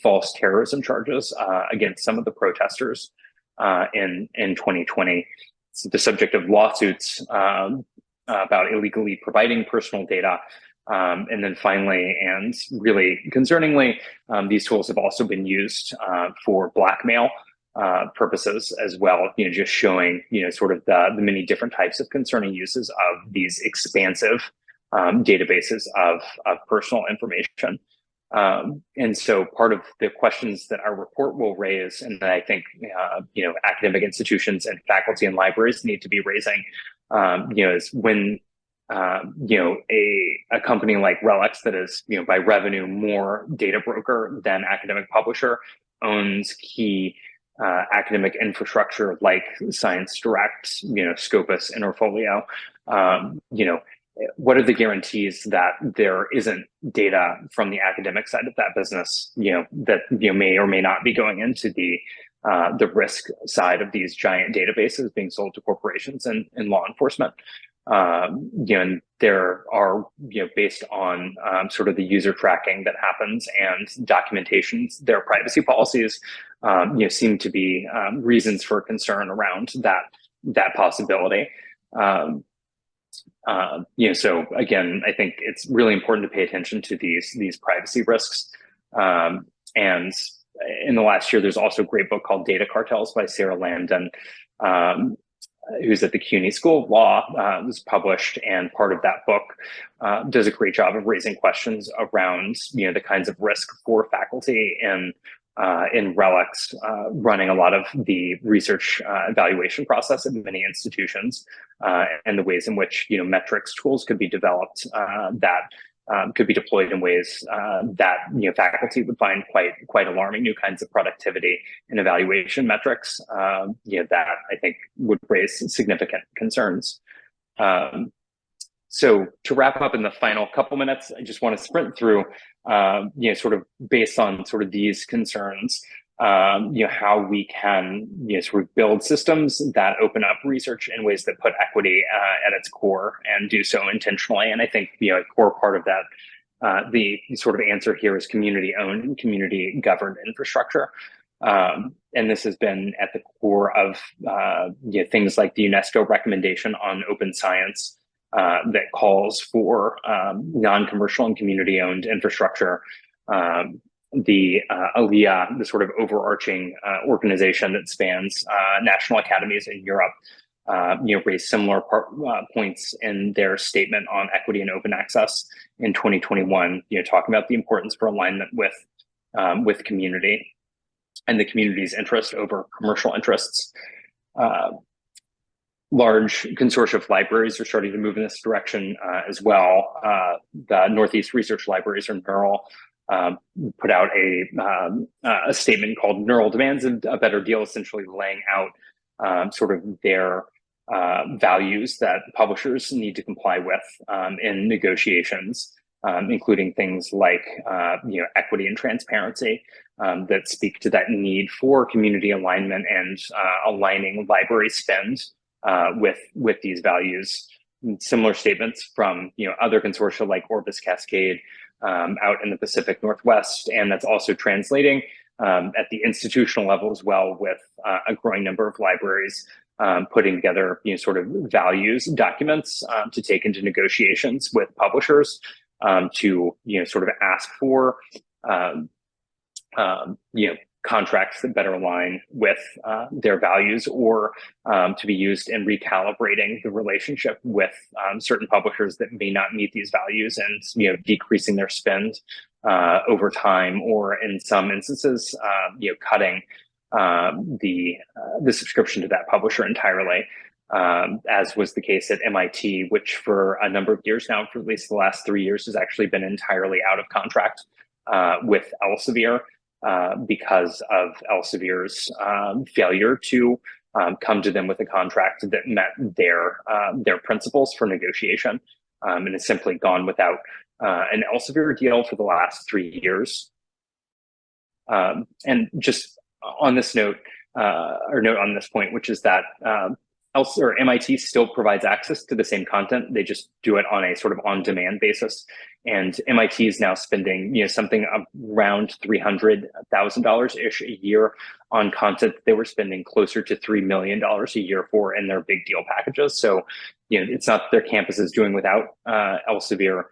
false terrorism charges against some of the protesters in 2020. It's the subject of lawsuits about illegally providing personal data. And then finally, and really concerningly, these tools have also been used for blackmail purposes as well, just showing, sort of the many different types of concerning uses of these expansive databases of personal information. And so part of the questions that our report will raise, and that I think, academic institutions and faculty and libraries need to be raising, is when a company like RELX that is, by revenue more data broker than academic publisher owns key academic infrastructure like Science Direct, Scopus, Interfolio. What are the guarantees that there isn't data from the academic side of that business, that may or may not be going into the risk side of these giant databases being sold to corporations and law enforcement? And there are, based on sort of the user tracking that happens and documentations, their privacy policies, seem to be reasons for concern around that possibility. So again, I think it's really important to pay attention to these privacy risks. And in the last year, there's also a great book called Data Cartels by Sarah Landon, who's at the CUNY School of Law, was published, and part of that book does a great job of raising questions around, the kinds of risk for faculty in in relics, running a lot of the research evaluation process at many institutions, and the ways in which metrics tools could be developed that could be deployed in ways that faculty would find quite alarming. New kinds of productivity and evaluation metrics that I think would raise significant concerns. So to wrap up in the final couple minutes, I just want to sprint through, sort of based on sort of these concerns, how we can, sort of build systems that open up research in ways that put equity at its core and do so intentionally. And I think, a core part of that, the sort of answer here is community-owned and community-governed infrastructure. And this has been at the core of things like the UNESCO recommendation on open science, that calls for non-commercial and community-owned infrastructure. The ALIA, the sort of overarching organization that spans national academies in Europe, raised similar points in their statement on equity and open access in 2021. Talking about the importance for alignment with community and the community's interest over commercial interests. Large consortia of libraries are starting to move in this direction as well. The Northeast Research Libraries, or NERL, put out a statement called "NERL Demands a Better Deal," essentially laying out sort of their values that publishers need to comply with in negotiations, including things like equity and transparency that speak to that need for community alignment and aligning library spend with these values. Similar statements from other consortia like Orbis Cascade out in the Pacific Northwest, and that's also translating at the institutional level as well, with a growing number of libraries putting together sort of values documents to take into negotiations with publishers to sort of ask for contracts that better align with their values, or to be used in recalibrating the relationship with certain publishers that may not meet these values, and decreasing their spend over time, or in some instances cutting the subscription to that publisher entirely, as was the case at MIT, which for a number of years now, for at least the last 3 years, has actually been entirely out of contract with Elsevier, because of Elsevier's failure to come to them with a contract that met their principles for negotiation, and has simply gone without an Elsevier deal for the last 3 years. And just on this note, or note on this point, which is that MIT still provides access to the same content. They just do it on a sort of on-demand basis. And MIT is now spending, something around $300,000-ish a year on content they were spending closer to $3 million a year for in their big deal packages. So, it's not that their campus is doing without Elsevier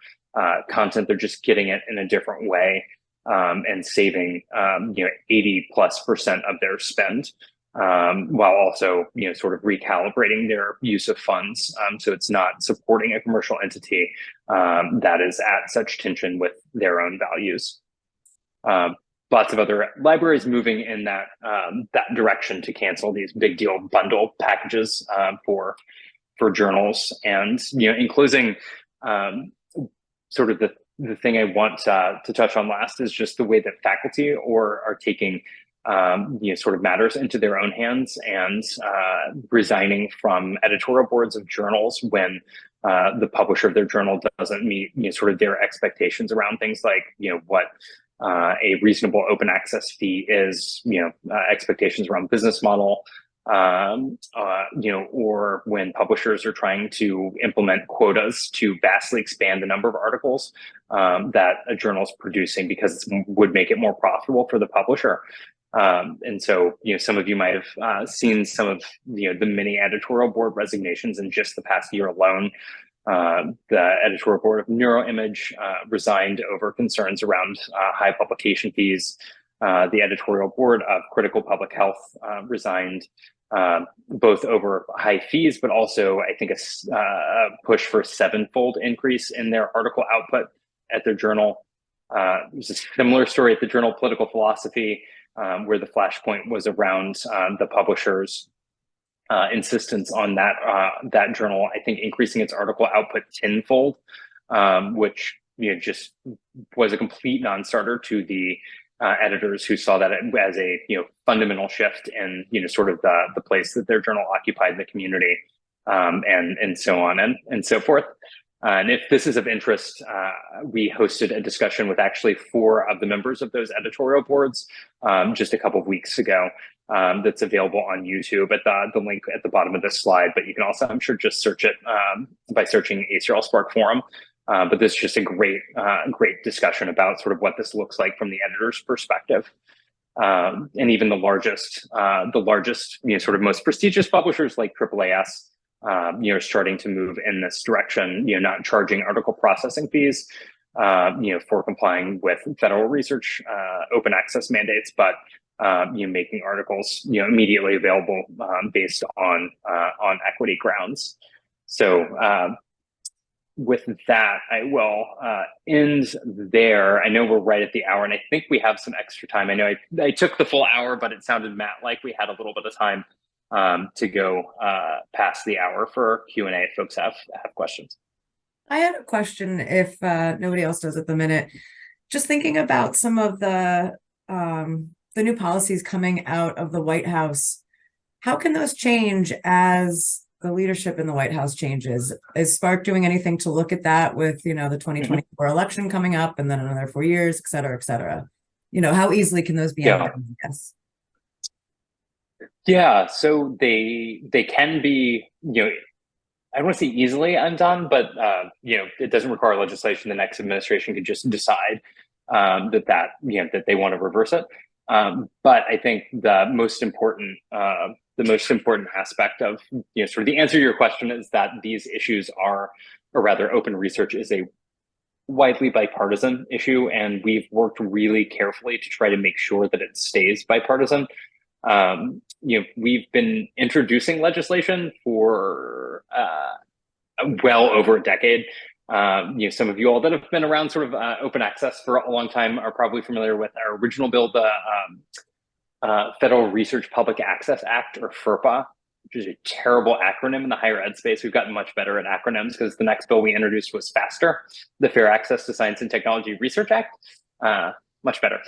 content; they're just getting it in a different way, and saving 80+% of their spend, while also sort of recalibrating their use of funds, so it's not supporting a commercial entity that is at such tension with their own values. Lots of other libraries moving in that direction to cancel these big deal bundle packages for journals. And in closing, sort of the thing I want to touch on last is just the way that faculty are taking sort of matters into their own hands, and resigning from editorial boards of journals when the publisher of their journal doesn't meet sort of their expectations around things like what a reasonable open access fee is, expectations around business model, or when publishers are trying to implement quotas to vastly expand the number of articles that a journal is producing because it would make it more profitable for the publisher. And so, some of you might have seen some of the many editorial board resignations in just the past year alone. The editorial board of Neuroimage resigned over concerns around high publication fees. The editorial board of Critical Public Health resigned, both over high fees, but also I think a push for a 7-fold increase in their article output at their journal. There's a similar story at the journal Political Philosophy. where the flashpoint was around the publisher's insistence on that journal, I think, increasing its article output tenfold, which just was a complete non-starter to the editors who saw that as a fundamental shift in sort of the place that their journal occupied in the community, and so on and so forth. And if this is of interest, we hosted a discussion with actually 4 of the members of those editorial boards just a couple of weeks ago. That's available on YouTube at the link at the bottom of this slide, but you can also, I'm sure, just search it by searching ACRL Spark Forum. But this is just a great discussion about sort of what this looks like from the editor's perspective. And even the largest, sort of most prestigious publishers like AAAS, starting to move in this direction, not charging article processing fees, for complying with federal research open access mandates, but making articles immediately available based on equity grounds. So with that, I will end there. I know we're right at the hour, and I think we have some extra time. I know I took the full hour, but it sounded, Matt, like we had a little bit of time to go past the hour for Q&A if folks have questions. I had a question if nobody else does at the minute. Just thinking about some of the new policies coming out of the White House, how can those change as the leadership in the White House changes? Is Spark doing anything to look at that with, the 2024 election coming up and then another 4 years, et cetera, et cetera? How easily can those be undone, I guess? Yeah, so they can be, I don't want to say easily undone, but it doesn't require legislation. The next administration could just decide that they want to reverse it. But I think the most important aspect of sort of the answer to your question is that these issues are, or rather, open research is a widely bipartisan issue, and we've worked really carefully to try to make sure that it stays bipartisan. We've been introducing legislation for well over a decade. Some of you all that have been around sort of open access for a long time are probably familiar with our original bill, the Federal Research Public Access Act, or FERPA, which is a terrible acronym in the higher ed space. We've gotten much better at acronyms because the next bill we introduced was FASTER, the Fair Access to Science and Technology Research Act. Much better,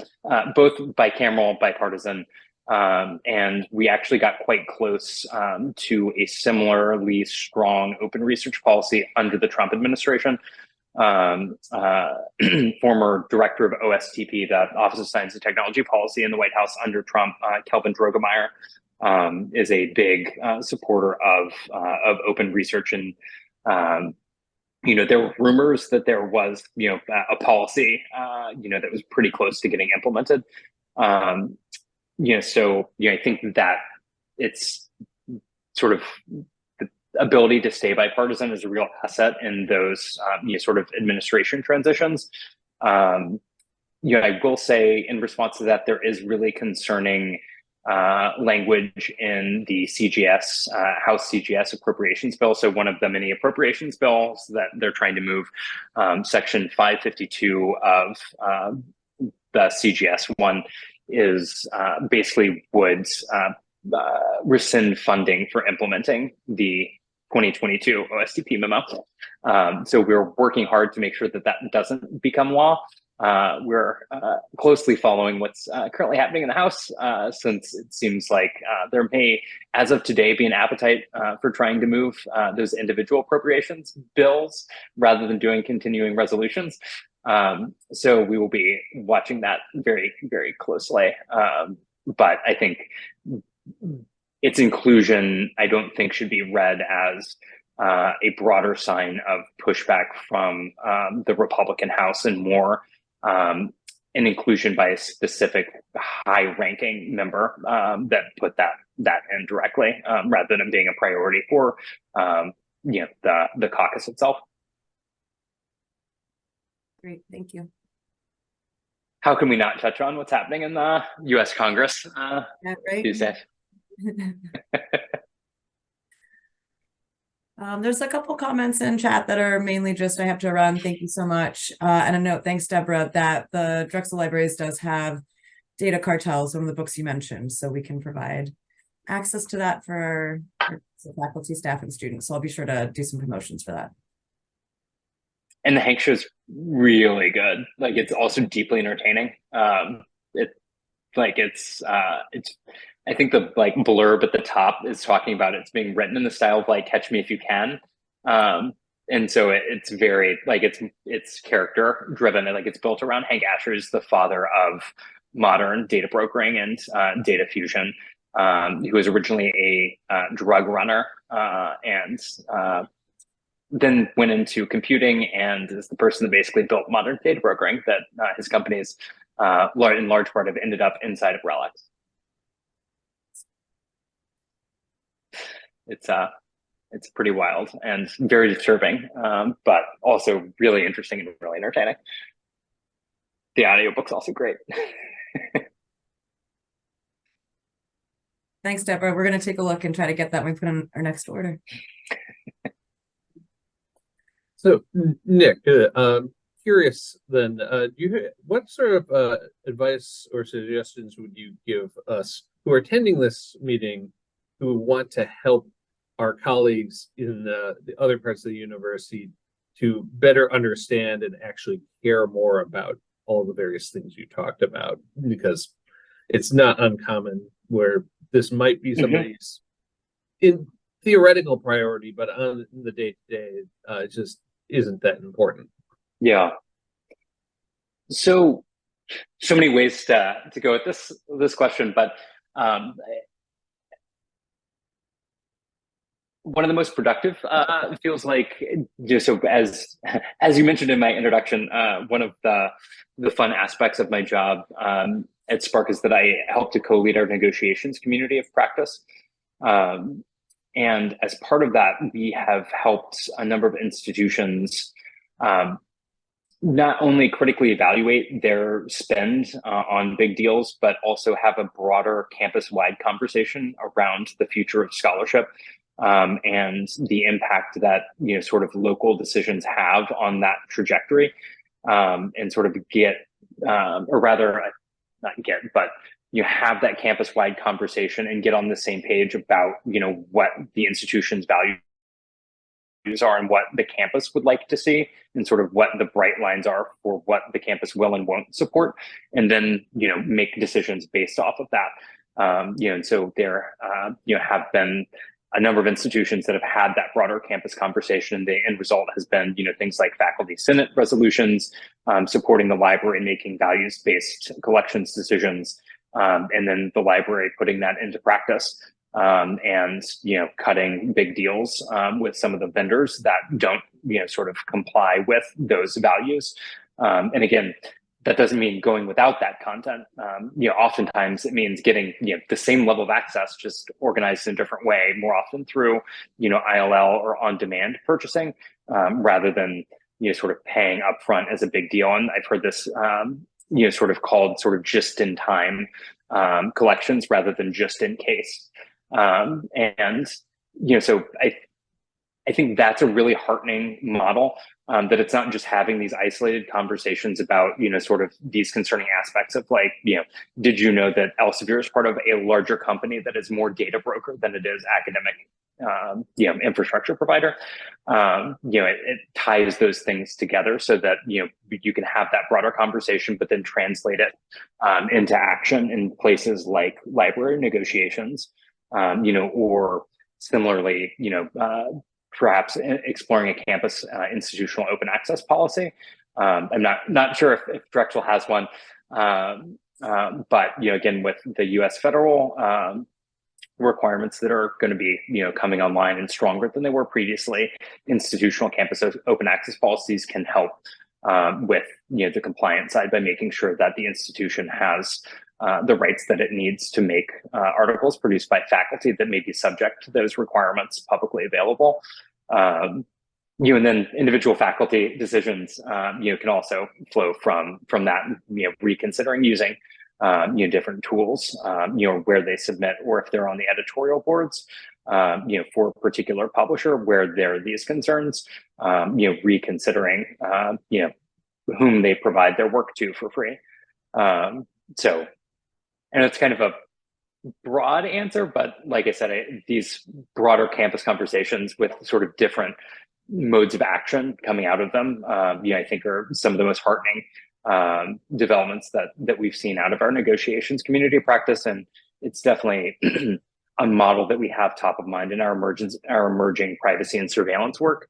both bicameral, bipartisan. And we actually got quite close to a similarly strong open research policy under the Trump administration. Former director of OSTP, the Office of Science and Technology Policy in the White House under Trump, Kelvin Drogemeyer, is a big supporter of open research. And there were rumors that there was a policy that was pretty close to getting implemented. So I think that it's sort of the ability to stay bipartisan is a real asset in those sort of administration transitions. I will say in response to that, there is really concerning language in the CGS, House CGS appropriations bill. So one of the many appropriations bills that they're trying to move, Section 552 of the CGS one, is basically would rescind funding for implementing the 2022 OSTP memo. So we're working hard to make sure that doesn't become law. We're closely following what's currently happening in the House, since it seems like there may, as of today, be an appetite for trying to move those individual appropriations bills rather than doing continuing resolutions. So we will be watching that very, very closely. But I think its inclusion, I don't think, should be read as a broader sign of pushback from the Republican House, and more an inclusion by a specific high-ranking member that put that in directly, rather than being a priority for the caucus itself. Great, thank you. How can we not touch on what's happening in the U.S. Congress Tuesday? There's a couple comments in chat that are mainly just, I have to run, thank you so much. And a note, thanks, Deborah, that the Drexel Libraries does have Data Cartels, one of the books you mentioned, so we can provide access to that for faculty, staff, and students. So I'll be sure to do some promotions for that. And the Hank show's really good. Like, it's also deeply entertaining. It's I think the like blurb at the top is talking about it's being written in the style of like Catch Me If You Can. And so it's very like it's character driven, and like it's built around Hank Asher's the father of modern data brokering and data fusion. He was originally a drug runner and then went into computing, and is the person that basically built modern data brokering that his companies in large part have ended up inside of Relics. It's pretty wild and very disturbing, but also really interesting and really entertaining. The audiobook's also great. Thanks, Deborah. We're going to take a look and try to get that when we put in our next order. So, Nick, curious then, what sort of advice or suggestions would you give us who are attending this meeting who want to help our colleagues in the other parts of the university to better understand and actually care more about all the various things you talked about? Because it's not uncommon where this might be somebody's in theoretical priority, but on the day-to-day, it just isn't that important. Yeah. So many ways to go at this question, but one of the most productive feels like, just so as you mentioned in my introduction, one of the fun aspects of my job at Spark is that I help to co-lead our negotiations community of practice. And as part of that, we have helped a number of institutions not only critically evaluate their spend on big deals, but also have a broader campus-wide conversation around the future of scholarship and the impact that sort of local decisions have on that trajectory, and sort of get, or rather, not get, but have that campus-wide conversation and get on the same page about what the institution's values are and what the campus would like to see, and sort of what the bright lines are for what the campus will and won't support, and then make decisions based off of that. And so there have been a number of institutions that have had that broader campus conversation. The end result has been things like faculty senate resolutions supporting the library making values-based collections decisions, and then the library putting that into practice, and cutting big deals with some of the vendors that don't sort of comply with those values. And again, that doesn't mean going without that content. Oftentimes it means getting the same level of access, just organized in a different way, more often through ILL or on-demand purchasing, rather than sort of paying upfront as a big deal. And I've heard this sort of called sort of just-in-time collections rather than just in case. And so I think that's a really heartening model, that it's not just having these isolated conversations about, sort of these concerning aspects of like, did you know that Elsevier is part of a larger company that is more data broker than it is academic, infrastructure provider? It ties those things together so that, you can have that broader conversation, but then translate it into action in places like library negotiations, or similarly, perhaps exploring a campus institutional open access policy. I'm not sure if Drexel has one, but again, with the U.S. federal requirements that are going to be coming online and stronger than they were previously, institutional campus open access policies can help with the compliance side by making sure that the institution has the rights that it needs to make articles produced by faculty that may be subject to those requirements publicly available. And then individual faculty decisions, can also flow from that, reconsidering using, different tools, where they submit, or if they're on the editorial boards, for a particular publisher where there are these concerns, reconsidering, whom they provide their work to for free. So And it's kind of a broad answer, but like I said, these broader campus conversations with sort of different modes of action coming out of them, I think are some of the most heartening developments that we've seen out of our negotiations community practice. And it's definitely a model that we have top of mind in our emerging privacy and surveillance work,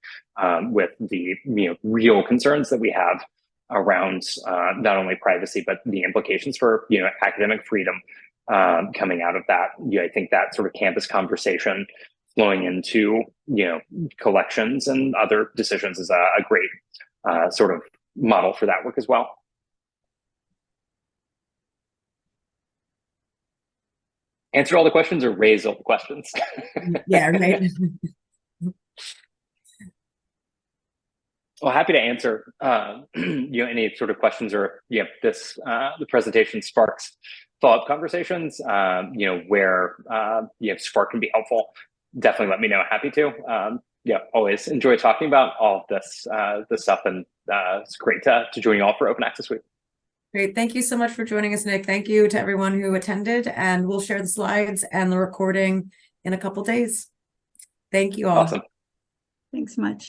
with the real concerns that we have around not only privacy but the implications for academic freedom coming out of that. I think that sort of campus conversation flowing into collections and other decisions is a great sort of model for that work as well. Answer all the questions or raise all the questions? Yeah, right. Well, happy to answer any sort of questions, or this the presentation sparks follow-up conversations. Where Spark can be helpful, definitely let me know. Happy to. Always enjoy talking about all of this stuff, and it's great to join you all for Open Access Week. Great. Thank you so much for joining us, Nick. Thank you to everyone who attended, and we'll share the slides and the recording in a couple days. Thank you all. Awesome. Thanks much.